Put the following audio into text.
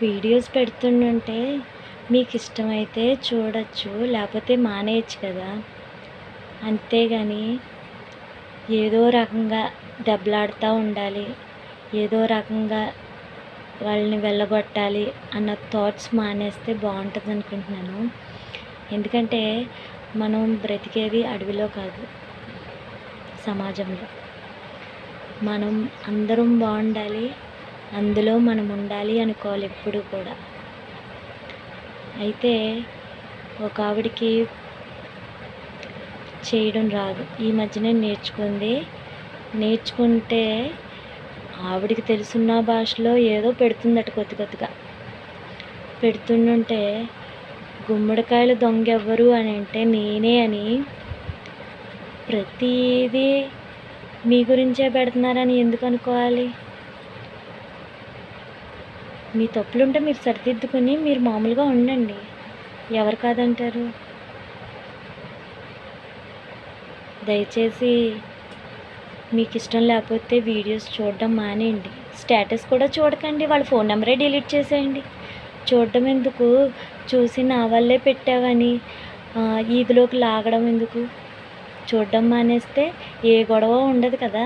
Videos పెడుతుంటే మీకు ఇష్టమైతే చూడొచ్చు, లేకపోతే మానేయచ్చు కదా. అంతేగాని ఏదో రకంగా దెబ్బలాడుతూ ఉండాలి, ఏదో రకంగా వాళ్ళని వెళ్ళగొట్టాలి అన్న థాట్స్ మానేస్తే బాగుంటుంది అనుకుంటున్నాను. ఎందుకంటే మనం బ్రతికేది అడవిలో కాదు, సమాజంలో. మనం అందరం బాగుండాలి, అందులో మనం ఉండాలి అనుకోవాలి ఎప్పుడు కూడా. అయితే ఒక ఆవిడికి చేయడం రాదు, ఈ మధ్యనే నేర్చుకుంటే ఆవిడికి తెలుసున్న భాషలో ఏదో పెడుతుందట, కొద్దిగా పెడుతుంటే గుమ్మడికాయలు దొంగ ఎవ్వరు అని అంటే నేనే అని, ప్రతిదీ మీ గురించే పెడుతున్నారని ఎందుకు అనుకోవాలి? మీ తప్పులుంటే మీరు సరిదిద్దుకుని మీరు మామూలుగా ఉండండి, ఎవరు కాదంటారు? దయచేసి మీకు ఇష్టం లేకపోతే వీడియోస్ చూడడం మానేయండి. స్టేటస్ కూడా చూడకండి, వాళ్ళ ఫోన్ నెంబరే డిలీట్ చేసేయండి. చూడడం ఎందుకు? చూసి నా వల్లే పెట్టావని ఈదులోకి లాగడం ఎందుకు? చూడడం మానేస్తే ఏ గొడవ ఉండదు కదా.